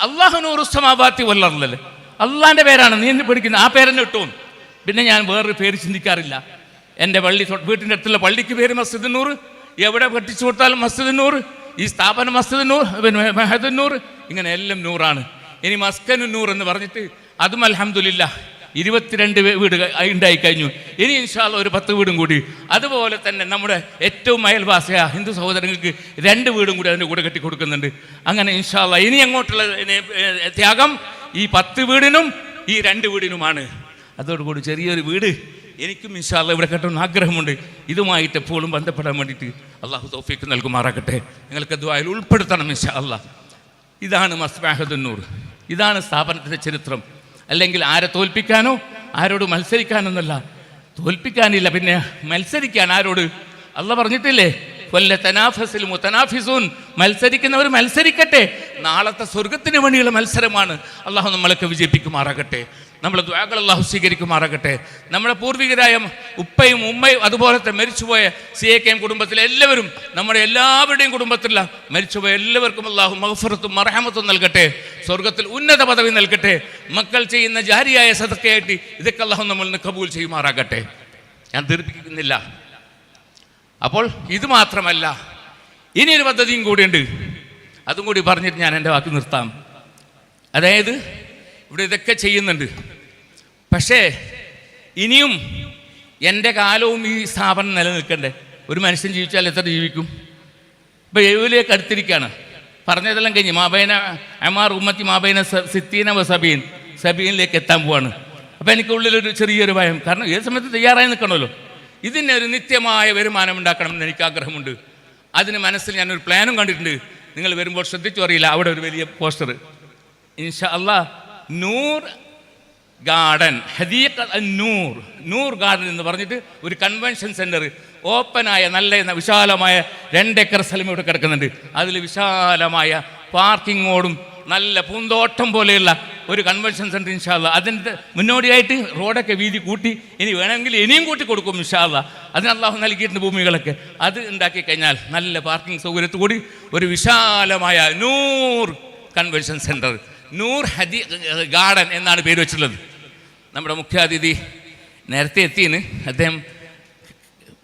S1: അല്ലാഹു നൂറു സമാവാതി വൽ അർള്, അള്ളാൻ്റെ പേരാണ് നീ പഠിക്കുന്നത്, ആ പേരെന്നെ ഇട്ടു. പിന്നെ ഞാൻ വേറൊരു പേര് ചിന്തിക്കാറില്ല. എൻ്റെ വീട്ടിൻ്റെ അടുത്തുള്ള പള്ളിക്ക് പേര് മസ്ജിദ് നൂർ, എവിടെ കെട്ടിച്ചു കൊടുത്താലും മസ്ജിദ് നൂർ, ഈ സ്ഥാപനം മസ്ജിദ് നൂർ, മഹദ് നൂർ, ഇങ്ങനെ എല്ലാം നൂറാണ്. ഇനി മസ്കൻ നൂർ എന്ന് പറഞ്ഞിട്ട് അതും അൽഹംദുലില്ലാ 22 വീട് ഉണ്ടായി കഴിഞ്ഞു. ഇനി ഇൻഷാ അല്ലാഹ് ഒരു 10 വീടും കൂടി. അതുപോലെ തന്നെ നമ്മുടെ ഏറ്റവും അയൽവാസിയായ ഹിന്ദു സഹോദരങ്ങൾക്ക് 2 വീടും കൂടി അതിൻ്റെ കൂടെ കെട്ടി കൊടുക്കുന്നുണ്ട്. അങ്ങനെ ഇൻഷാ അല്ലാഹ് ഇനി അങ്ങോട്ടുള്ള ത്യാഗം ഈ 10 വീടിനും ഈ 2 വീടിനുമാണ്. അതോടുകൂടി ചെറിയൊരു വീട് എനിക്കും ഇൻഷാ അല്ലാഹ് ഇവിടെ കെട്ടണമെന്ന് ആഗ്രഹമുണ്ട്. ഇതുമായിട്ട് എപ്പോഴും ബന്ധപ്പെടാൻ വേണ്ടിയിട്ട് അള്ളാഹു തൗഫീഖ് നൽകുമാറാകട്ടെ. നിങ്ങൾക്ക് ദുആയിൽ ഉൾപ്പെടുത്തണം ഇൻഷാ അല്ലാഹ്. ഇതാണ് മസ്ബാഹുദ്ദൂർ, ഇതാണ് സ്ഥാപനത്തിൻ്റെ ചരിത്രം. അല്ലെങ്കിൽ ആരെ തോൽപ്പിക്കാനോ ആരോട് മത്സരിക്കാനൊന്നല്ല. തോൽപ്പിക്കാനില്ല, പിന്നെ മത്സരിക്കാൻ ആരോട്? അള്ളാഹ് പറഞ്ഞിട്ടില്ലേ, വല്ല തനാഫസിൽ മുതനാഫിസൂൻ, മത്സരിക്കുന്നവർ മത്സരിക്കട്ടെ, നാളത്തെ സ്വർഗത്തിന് വേണ്ടിയുള്ള മത്സരമാണ്. അള്ളാഹു നമ്മളൊക്കെ വിജയിപ്പിക്കുമാറാകട്ടെ, നമ്മളെ ദുആകൾ അള്ളാഹു സ്വീകരിക്കുമാറാകട്ടെ. നമ്മുടെ പൂർവികരായ ഉപ്പയും ഉമ്മയും അതുപോലത്തെ മരിച്ചുപോയ CAKM കുടുംബത്തിലെ എല്ലാവരും, നമ്മുടെ എല്ലാവരുടെയും കുടുംബത്തിലുള്ള മരിച്ചുപോയ എല്ലാവർക്കും അള്ളാഹു മഗ്ഫിറത്തും മർഹമത്തും നൽകട്ടെ, സ്വർഗത്തിൽ ഉന്നത പദവി നൽകട്ടെ. മക്കൾ ചെയ്യുന്ന ജാരിയായ സദഖയായിട്ട് ഇതൊക്കെ അള്ളാഹു നമ്മളിൽ നിന്ന് കബൂൽ ചെയ്യുമാറാകട്ടെ. ഞാൻ ദീർഘിപ്പിക്കുന്നില്ല. അപ്പോൾ ഇത് മാത്രമല്ല, ഇനിയൊരു പദ്ധതിയും കൂടിയുണ്ട്. അതും കൂടി പറഞ്ഞിട്ട് ഞാൻ എൻ്റെ വാക്ക് നിർത്താം. അതായത് ഇവിടെ ഇതൊക്കെ ചെയ്യുന്നുണ്ട്, പക്ഷേ ഇനിയും എൻ്റെ കാലവും ഈ സ്ഥാപനം നിലനിൽക്കണ്ടേ? ഒരു മനുഷ്യൻ ജീവിച്ചാൽ എത്ര ജീവിക്കും? ഇപ്പോൾ 70ലേക്ക് അടുത്തിരിക്കുകയാണ്. പറഞ്ഞതെല്ലാം കഴിഞ്ഞ് മാബൈന അമാർ ഉമ്മത്തി മാബൈന സിത്തീന വസബീൻ, സബീനിലേക്ക് എത്താൻ പോവാണ്. അപ്പോൾ എനിക്കുള്ളിലൊരു ചെറിയൊരു ഭയം, കാരണം ഏത് സമയത്ത് തയ്യാറായി നിൽക്കണമല്ലോ. ഇതിനൊരു നിത്യമായ വരുമാനം ഉണ്ടാക്കണമെന്ന് എനിക്ക് ആഗ്രഹമുണ്ട്. അതിന് മനസ്സിൽ ഞാനൊരു പ്ലാനും കണ്ടിട്ടുണ്ട്. നിങ്ങൾ വരുമ്പോൾ ശ്രദ്ധിച്ചു അറിയില്ല, അവിടെ ഒരു വലിയ പോസ്റ്റർ, ഇൻഷാ അല്ലാഹ് നൂർ ഗാർഡൻ, ഹദീഖ നൂർ, നൂർ ഗാർഡൻ എന്ന് പറഞ്ഞിട്ട് ഒരു കൺവെൻഷൻ സെൻറ്റർ ഓപ്പണായ നല്ല വിശാലമായ 2 ഏക്കർ സ്ഥലം ഇവിടെ കിടക്കുന്നുണ്ട്. അതിൽ വിശാലമായ പാർക്കിങ്ങോടും നല്ല പൂന്തോട്ടം പോലെയുള്ള ഒരു കൺവെൻഷൻ സെൻറ്റർ ഇൻഷാ അല്ലാഹ്. അതിൻ്റെ മുന്നോടിയായിട്ട് റോഡൊക്കെ വീതി കൂട്ടി, ഇനി വേണമെങ്കിൽ ഇനിയും കൂട്ടി കൊടുക്കും ഇൻഷാ അല്ലാഹ്. അതിന് അല്ലാഹു നൽകിയിട്ടുണ്ട് ഭൂമികളൊക്കെ. അത് ഉണ്ടാക്കി കഴിഞ്ഞാൽ നല്ല പാർക്കിംഗ് സൗകര്യത്തിൽ കൂടി ഒരു വിശാലമായ നൂർ കൺവെൻഷൻ സെൻറ്റർ, നൂർ ഗാർഡൻ എന്നാണ് പേര് വെച്ചിട്ടുള്ളത്. നമ്മുടെ മുഖ്യാതിഥി നേരത്തെ എത്തിയെന്ന്, അദ്ദേഹം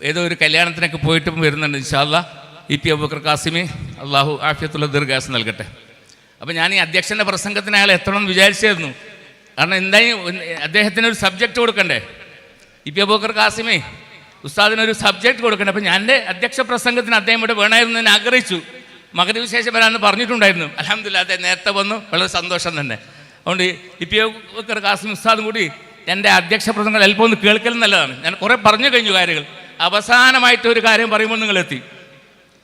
S1: ഏതോ ഒരു കല്യാണത്തിനൊക്കെ പോയിട്ട് വരുന്നുണ്ട് ഇൻഷാ അല്ലാഹ്. EP അബൂബക്കർ ഖാസിമി, അള്ളാഹു ആഫിയത്തുള്ള ദീർഘായുസ്സ് നൽകട്ടെ. അപ്പോൾ ഞാൻ ഈ അധ്യക്ഷൻ്റെ പ്രസംഗത്തിന് അയാൾ എത്തണമെന്ന് വിചാരിച്ചായിരുന്നു. കാരണം എന്തായാലും അദ്ദേഹത്തിനൊരു സബ്ജക്റ്റ് കൊടുക്കണ്ടേ. EP അബൂബക്കർ ഖാസിമി ഉസ്താദിനൊരു സബ്ജക്റ്റ് കൊടുക്കണ്ടേ. അപ്പോൾ ഞാൻ എൻ്റെ അധ്യക്ഷ പ്രസംഗത്തിന് അദ്ദേഹം ഇവിടെ വേണമായിരുന്നു എന്ന് ആഗ്രഹിച്ചു. മഗ്‌രിബ് ശേഷം വരാമെന്ന് പറഞ്ഞിട്ടുണ്ടായിരുന്നു. അൽഹംദുലില്ലാഹ് അദ്ദേഹം നേരത്തെ വന്നു, വളരെ സന്തോഷം തന്നെ. അതുകൊണ്ട് EP അബൂബക്കർ ഖാസിമി ഉസ്താദും കൂടി എൻ്റെ അധ്യക്ഷ പ്രസംഗം അല്പം ഒന്ന് കേൾക്കൽ നല്ലതാണ്. ഞാൻ കുറേ പറഞ്ഞു കഴിഞ്ഞു കാര്യങ്ങൾ. അവസാനമായിട്ട് ഒരു കാര്യം പറയുമ്പോൾ നിങ്ങളെത്തി.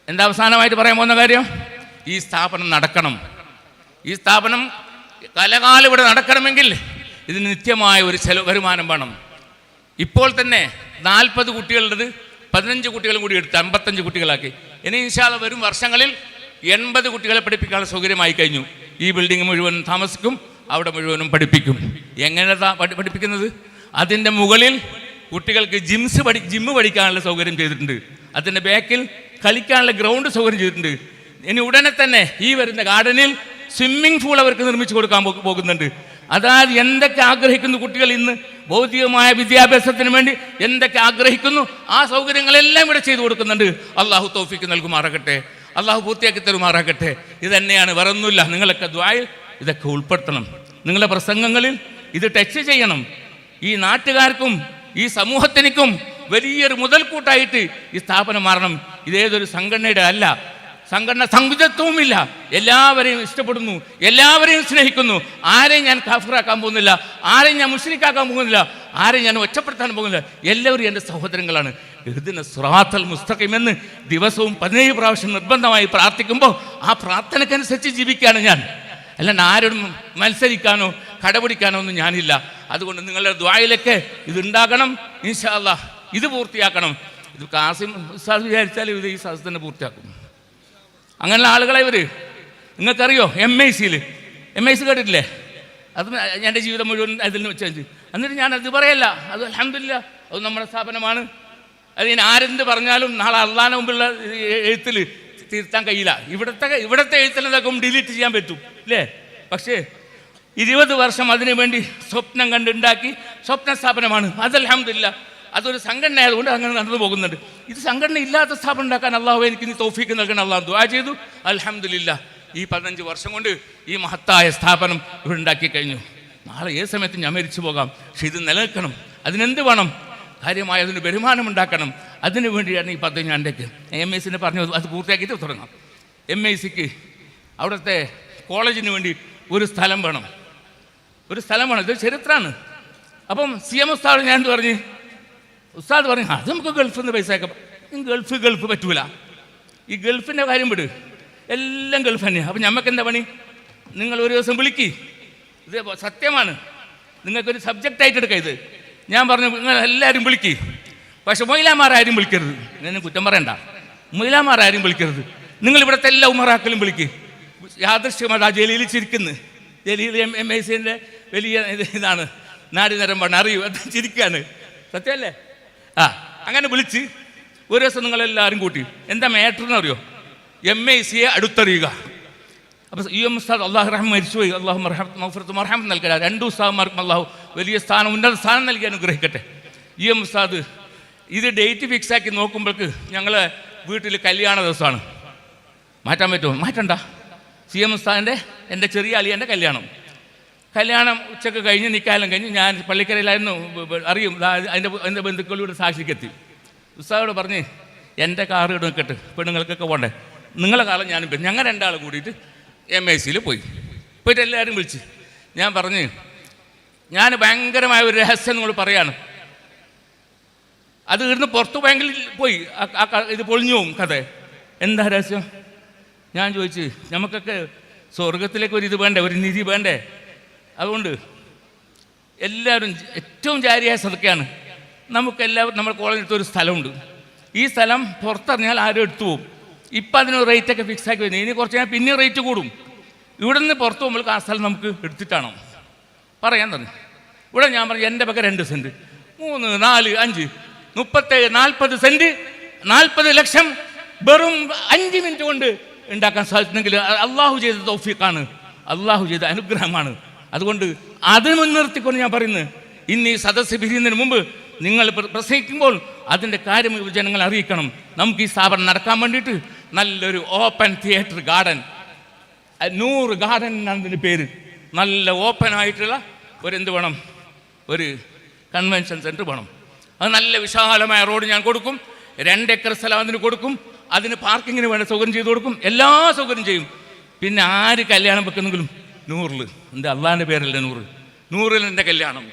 S1: എന്താ അവസാനമായിട്ട് പറയാൻ പോകുന്ന കാര്യം? ഈ സ്ഥാപനം നടക്കണം. ഈ സ്ഥാപനം കലകാലം ഇവിടെ നടക്കണമെങ്കിൽ ഇതിന് നിത്യമായ ഒരു വരുമാനം വേണം. ഇപ്പോൾ തന്നെ 40 കുട്ടികളുള്ളത് 15 കുട്ടികളും കൂടി എടുത്ത് 55 കുട്ടികളാക്കി. ഇനി ഇൻഷാ അല്ലാഹ് വരും വർഷങ്ങളിൽ 80 കുട്ടികളെ പഠിപ്പിക്കാനുള്ള സൗകര്യമായി കഴിഞ്ഞു. ഈ ബിൽഡിംഗ് മുഴുവൻ താമസിക്കും, അവിടെ മുഴുവനും പഠിപ്പിക്കും. എങ്ങനെ പഠിപ്പിക്കുന്നത്? അതിൻ്റെ മുകളിൽ കുട്ടികൾക്ക് ജിമ്മ് പഠിക്കാനുള്ള സൗകര്യം ചെയ്തിട്ടുണ്ട്. അതിൻ്റെ ബാക്കിൽ കളിക്കാനുള്ള ഗ്രൗണ്ട് സൗകര്യം ചെയ്തിട്ടുണ്ട്. ഇനി ഉടനെ തന്നെ ഈ വരുന്ന ഗാർഡനിൽ സ്വിമ്മിംഗ് പൂൾ അവർക്ക് നിർമ്മിച്ചു കൊടുക്കാൻ പോകുന്നുണ്ട്. അതായത് എന്തൊക്കെ ആഗ്രഹിക്കുന്നു കുട്ടികൾ ഇന്ന് ഭൗതികമായ വിദ്യാഭ്യാസത്തിന് വേണ്ടി എന്തൊക്കെ ആഗ്രഹിക്കുന്നു, ആ സൗകര്യങ്ങളെല്ലാം ഇവിടെ ചെയ്തു കൊടുക്കുന്നുണ്ട്. അള്ളാഹു തൗഫീക്ക് നൽകുമാറാകട്ടെ, അള്ളാഹു പൂർത്തിയാക്കി തരുമാറാകട്ടെ. ഇത് തന്നെയാണ്, വേറൊന്നുമില്ല. നിങ്ങളൊക്കെ ദുആയിൽ ഇതൊക്കെ ഉൾപ്പെടുത്തണം. നിങ്ങളുടെ പ്രസംഗങ്ങളിൽ ഇത് ടച്ച് ചെയ്യണം. ഈ നാട്ടുകാർക്കും ഈ സമൂഹത്തിനും വലിയൊരു മുതൽക്കൂട്ടായിട്ട് ഈ സ്ഥാപനം മാറണം. ഇതേതൊരു സംഘടനയുടെ അല്ല, സംഘടന സംകുചത്വവുമില്ല. എല്ലാവരെയും ഇഷ്ടപ്പെടുന്നു, എല്ലാവരെയും സ്നേഹിക്കുന്നു. ആരെയും ഞാൻ കാഫിറാക്കാൻ പോകുന്നില്ല, ആരെയും ഞാൻ മുശ്രിക്കാക്കാൻ പോകുന്നില്ല, ആരെയും ഞാൻ ഒറ്റപ്പെടുത്താൻ പോകുന്നില്ല. എല്ലാവരും എൻ്റെ സഹോദരങ്ങളാണ്. ഇഹ്ദിന സിറാത്തൽ മുസ്തഖീം എന്ന് ദിവസവും 17 പ്രാവശ്യം നിർബന്ധമായി പ്രാർത്ഥിക്കുമ്പോൾ ആ പ്രാർത്ഥനയ്ക്കനുസരിച്ച് ജീവിക്കുകയാണ് ഞാൻ. അല്ലാണ്ട് ആരോടും മത്സരിക്കാനോ കടപിടിക്കാനോ ഒന്നും ഞാനില്ല. അതുകൊണ്ട് നിങ്ങളുടെ ദുആയിലൊക്കെ ഇതുണ്ടാകണം ഇൻഷാ അല്ലാഹ്. ഇത് പൂർത്തിയാക്കണം. ഇത് ഖാസിം ഉസ്താദ് വിചാരിച്ചാൽ ഇത് ഈ സദസ്സ് തന്നെ പൂർത്തിയാക്കും. അങ്ങനെയുള്ള ആളുകളെ ഇവർ, നിങ്ങൾക്കറിയോ MIC കേട്ടിട്ടില്ലേ? അത് എൻ്റെ ജീവിതം മുഴുവൻ അതിൽ വെച്ച് എന്നിട്ട് ഞാൻ അത് പറയല്ല. അത് അൽഹംദുലില്ലാഹ്, അത് നമ്മുടെ സ്ഥാപനമാണ്. അത് ഞാൻ ആരെന്ത് പറഞ്ഞാലും നാളെ അള്ളാഹിന്റെ മുമ്പുള്ള എഴുത്തിൽ തിരുത്താൻ കഴിയില്ല. ഇവിടുത്തെ എഴുത്തിലതൊക്കെ ഡിലീറ്റ് ചെയ്യാൻ പറ്റും അല്ലേ? പക്ഷേ 20 വർഷം അതിനു വേണ്ടി സ്വപ്നം കണ്ടുണ്ടാക്കി സ്വപ്ന സ്ഥാപനമാണ്. അത് അൽഹംദുലില്ലാഹ്, അതൊരു സംഘടന ആയതുകൊണ്ട് അങ്ങനെ നടന്നു പോകുന്നുണ്ട്. ഇത് സംഘടന ഇല്ലാത്ത സ്ഥാപനം ഉണ്ടാക്കാൻ അള്ളാഹു എനിക്ക് നീ തൗഫീക്ക് നൽകണം. അള്ളാഹു ദുആ ചെയ്തു. അൽഹംദുലില്ലാഹ്, ഈ 15 വർഷം കൊണ്ട് ഈ മഹത്തായ സ്ഥാപനം ഇവിടെ ഉണ്ടാക്കി കഴിഞ്ഞു. നാളെ ഏത് സമയത്തും ഞാൻ മരിച്ചു പോകാം. പക്ഷെ ഇത് നിലനിൽക്കണം. അതിനെന്ത് വേണം? കാര്യമായ അതിന് വരുമാനം ഉണ്ടാക്കണം. അതിനു വേണ്ടിയാണ് ഈ പദ്ധതി ഞാൻ എൻ്റെ MICനെ പറഞ്ഞു അത് പൂർത്തിയാക്കിയിട്ട് തുടങ്ങാം. MICക്ക് അവിടുത്തെ കോളേജിന് വേണ്ടി ഒരു സ്ഥലം വേണം, ഒരു സ്ഥലം വേണം. ഇത് ചരിത്രമാണ്. അപ്പം CM ഉസ്താദ് ഞാൻ എന്ത് പറഞ്ഞ്, ഉസ്താദ് പറഞ്ഞു അത് നമുക്ക് ഗൾഫിൽ നിന്ന് പൈസ അയക്കാം. ഗൾഫ് പറ്റൂല. ഈ ഗൾഫിൻ്റെ കാര്യം വിട്, എല്ലാം ഗൾഫ് തന്നെയാണ്. അപ്പം നമുക്ക് എന്താ പണി? നിങ്ങൾ ഒരു ദിവസം വിളിക്ക്, ഇത് സത്യമാണ്, നിങ്ങൾക്കൊരു സബ്ജക്റ്റായിട്ട് എടുക്കുക ഇത്. ഞാൻ പറഞ്ഞു നിങ്ങൾ എല്ലാവരും വിളിക്ക്, പക്ഷെ മൊയിലാമാരാരും വിളിക്കരുത്. ഞാൻ കുറ്റം പറയണ്ട, മൊയിലാമാരാരും വിളിക്കരുത്. നിങ്ങൾ ഇവിടുത്തെ എല്ലാ ഉമറാക്കളും വിളിക്ക്. യാദൃശ്യമായിട്ട് ആ ജലീൽ ചിരിക്കുന്നു. ജലീൽ MICൻ്റെ വലിയ ഇതാണ്, നാടി നരമ്പാണ്, അറിയൂ, അത് ചിരിക്കുകയാണ്. സത്യമല്ലേ? അങ്ങനെ വിളിച്ച് ഒരു ദിവസം നിങ്ങളെല്ലാവരും കൂട്ടി. എന്താ മാറ്റർന്ന് അറിയോ? MICയെ അടുത്തറിയുക. അപ്പോൾ ഉസ്താദ് അള്ളാഹു റഹ്മ മരിച്ചുപോയി, അള്ളാഹു മഗ്ഫിറത്തും മർഹമത്തും നൽകല. 2 ഉസ്താദുമാർക്കും അള്ളാഹു വലിയ സ്ഥാനം, ഉന്നത സ്ഥാനം നൽകി അനുഗ്രഹിക്കട്ടെ. ഉസ്താദ് ഇത് ഡേറ്റ് ഫിക്സ് ആക്കി നോക്കുമ്പോൾക്ക് ഞങ്ങൾ വീട്ടിൽ കല്യാണ ദിവസമാണ്. മാറ്റാൻ പറ്റുമോ? മാറ്റണ്ട. ഉസ്താദിൻ്റെ എൻ്റെ ചെറിയ അളിയൻ്റെ കല്യാണം ഉച്ചക്ക് കഴിഞ്ഞ് നിൽക്കാലം കഴിഞ്ഞ് ഞാൻ പള്ളിക്കരയിലായിരുന്നു, അറിയും, അതിൻ്റെ ബന്ധുക്കളിലൂടെ സാക്ഷിക്കെത്തി. ഉസ്താദോട് പറഞ്ഞ് എൻ്റെ കാറ് എടുക്കട്ടെ, പെണ്ണുങ്ങൾക്കൊക്കെ പോകണ്ടേ, നിങ്ങളെ കാലം ഞാനും പോയി. ഞങ്ങൾ 2 ആൾ കൂടിയിട്ട് MICയിൽ പോയിട്ട് എല്ലാവരും വിളിച്ച് ഞാൻ പറഞ്ഞ് ഞാൻ ഭയങ്കരമായ ഒരു രഹസ്യം നിങ്ങൾ പറയാണ്. അത് ഇവിടുന്ന് പുറത്തു ബാങ്കിൽ പോയി ഇത് പൊളിഞ്ഞു പോവും കഥ. എന്താ രഹസ്യം? ഞാൻ ചോദിച്ച് നമുക്കൊക്കെ സ്വർഗത്തിലേക്ക് ഒരു ഇത് വേണ്ടേ, ഒരു നിധി വേണ്ടേ? അതുകൊണ്ട് എല്ലാവരും ഏറ്റവും ജാരിയായ സദക്കയാണ്. നമുക്കെല്ലാവരും നമ്മുടെ കോളേജിലത്തെ ഒരു സ്ഥലമുണ്ട്. ഈ സ്ഥലം പുറത്തറിഞ്ഞാൽ ആരും എടുത്തു പോകും. ഇപ്പം അതിന് റേറ്റൊക്കെ ഫിക്സ് ആക്കി വരുന്നത്. ഇനി കുറച്ച് ഞാൻ പിന്നെ റേറ്റ് കൂടും. ഇവിടെ നിന്ന് പുറത്ത് പോകുമ്പോൾ ആ സ്ഥലം നമുക്ക് എടുത്തിട്ടാണോ പറയാൻ തന്നെ. ഇവിടെ ഞാൻ പറഞ്ഞു എൻ്റെ പക്കം 2 സെൻറ്റ്, 3, 4, 5, 37, 40 സെൻറ്റ്, 40 ലക്ഷം വെറും 5 മിനിറ്റ് കൊണ്ട് ഉണ്ടാക്കാൻ സാധിക്കുന്നെങ്കിൽ അള്ളാഹു ചെയ്ത തൗഫീഖാണ്, അള്ളാഹു ചെയ്ത അനുഗ്രഹമാണ്. അതുകൊണ്ട് അത് മുൻനിർത്തിക്കൊണ്ട് ഞാൻ പറയുന്നത്, ഇന്ന് ഈ സദസ്സ് പിരിയുന്നതിന് മുമ്പ് നിങ്ങൾ പ്രസംഗിക്കുമ്പോൾ അതിൻ്റെ കാര്യം ജനങ്ങളെ അറിയിക്കണം. നമുക്ക് ഈ സ്ഥാപനം നടക്കാൻ വേണ്ടിയിട്ട് നല്ലൊരു ഓപ്പൺ തിയേറ്റർ ഗാർഡൻ, 100 ഗാർഡൻ എന്നാണ് ഇതിൻ്റെ പേര്. നല്ല ഓപ്പൺ ആയിട്ടുള്ള എന്ത് വേണം, ഒരു കൺവെൻഷൻ സെൻറ്റർ വേണം. അത് നല്ല വിശാലമായ റോഡ് ഞാൻ കൊടുക്കും. 2 ഏക്കർ സ്ഥലം അതിന് കൊടുക്കും. അതിന് പാർക്കിങ്ങിന് വേണ്ട സൗകര്യം ചെയ്ത് കൊടുക്കും. എല്ലാ സൗകര്യം ചെയ്യും. പിന്നെ ആര് കല്യാണം വെക്കുന്നെങ്കിലും 100-ൽ, എൻ്റെ അള്ളാഹിൻ്റെ പേരല്ലേ 100-ൽ എൻ്റെ കല്യാണം,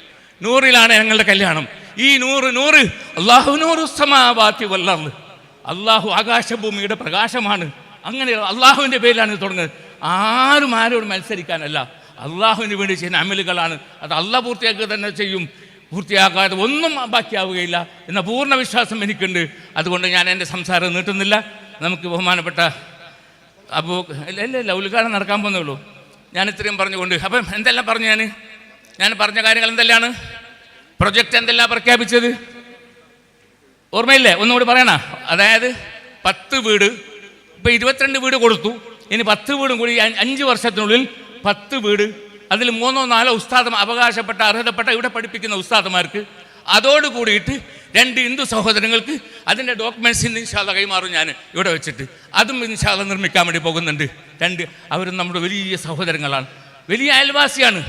S1: 100-ലാണ് ഞങ്ങളുടെ കല്യാണം. ഈ 100 അള്ളാഹു നൂറു സമാവാതി വൽ അർള്, അള്ളാഹു ആകാശഭൂമിയുടെ പ്രകാശമാണ്. അങ്ങനെ അള്ളാഹുവിൻ്റെ പേരിലാണ് ഇത് തുടങ്ങുന്നത്. ആരും ആരോട് മത്സരിക്കാനല്ല, അള്ളാഹുവിന് വേണ്ടി ചെയ്യുന്ന അമലുകളാണ്. അത് അള്ളാഹ് പൂർത്തിയാക്കുക തന്നെ ചെയ്യും. പൂർത്തിയാക്കാതെ ഒന്നും ബാക്കിയാവുകയില്ല എന്ന പൂർണ്ണ വിശ്വാസം എനിക്കുണ്ട്. അതുകൊണ്ട് ഞാൻ എൻ്റെ സംസാരം നീട്ടുന്നില്ല. നമുക്ക് ബഹുമാനപ്പെട്ട ഇല്ല ഉദ്ഘാടനം നടക്കാൻ പോകുന്നേ ഉള്ളൂ. ഞാൻ ഇത്രയും പറഞ്ഞുകൊണ്ട് അപ്പം എന്തെല്ലാം പറഞ്ഞു, ഞാൻ പറഞ്ഞ കാര്യങ്ങൾ എന്തെല്ലാണ്? പ്രൊജക്റ്റ് എന്തെല്ലാം പ്രഖ്യാപിച്ചത് ഓർമ്മയില്ലേ? ഒന്നുകൂടി പറയണ. അതായത് 10 വീട്, ഇപ്പം 22 വീട് കൊടുത്തു. ഇനി 10 വീടും കൂടി 5 വർഷത്തിനുള്ളിൽ 10 വീട്, അതിൽ 3 or 4 ഉസ്താദ് അവകാശപ്പെട്ട അർഹതപ്പെട്ട ഇവിടെ പഠിപ്പിക്കുന്ന ഉസ്താദുമാർക്ക്, അതോടുകൂടിയിട്ട് 2 ഹിന്ദു സഹോദരങ്ങൾക്ക് അതിൻ്റെ ഡോക്യുമെൻറ്റ്സ് ഇൻഷാല്ലാ കൈമാറും ഞാൻ ഇവിടെ വെച്ചിട്ട്. അതും ഇൻഷാല്ലാ നിർമ്മിക്കാൻ വേണ്ടി പോകുന്നുണ്ട്. 2 അവരും നമ്മുടെ വലിയ സഹോദരങ്ങളാണ്, വലിയ അയൽവാസിയാണ്.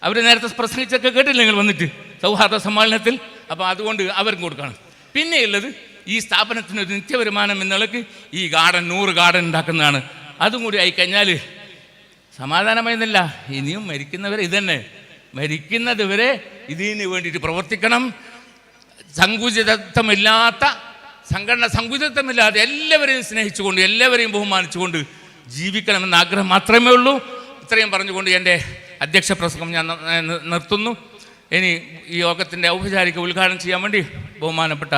S1: അവർ നേരത്തെ പ്രസംഗിച്ചൊക്കെ കേട്ടില്ല നിങ്ങൾ വന്നിട്ട് സൗഹാർദ്ദ സമ്മേളനത്തിൽ. അപ്പോൾ അതുകൊണ്ട് അവർക്കും കൊടുക്കണം. പിന്നെയുള്ളത് ഈ സ്ഥാപനത്തിന് ഒരു നിത്യവരുമാനം എന്നുള്ളത് ഈ ഗാർഡൻ 100 ഗാർഡൻ ഉണ്ടാക്കുന്നതാണ്. അതും കൂടി ആയിക്കഴിഞ്ഞാൽ സമാധാനമായിരുന്നില്ല. ഇനിയും മരിക്കുന്നവരെ ഇതന്നെ, മരിക്കുന്നത് വരെ ഇതിന് വേണ്ടിയിട്ട് പ്രവർത്തിക്കണം. സങ്കുചിതത്വമില്ലാത്ത സങ്കുചിതത്വമില്ലാതെ എല്ലാവരെയും സ്നേഹിച്ചുകൊണ്ട് എല്ലാവരെയും ബഹുമാനിച്ചുകൊണ്ട് ജീവിക്കണമെന്ന ആഗ്രഹം മാത്രമേ ഉള്ളൂ. ഇത്രയും പറഞ്ഞുകൊണ്ട് എൻ്റെ അധ്യക്ഷ പ്രസംഗം ഞാൻ നിർത്തുന്നു. ഇനി ഈ യോഗത്തിൻ്റെ ഔപചാരിക ഉദ്ഘാടനം ചെയ്യാൻ വേണ്ടി ബഹുമാനപ്പെട്ട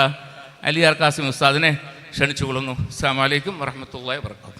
S1: അലിയാർ ഖാസിം ഉസ്താദിനെ ക്ഷണിച്ചുകൊള്ളുന്നു. അസ്സലാമു അലൈക്കും വറഹ്മത്തുള്ളാഹി വബറകാതുഹു.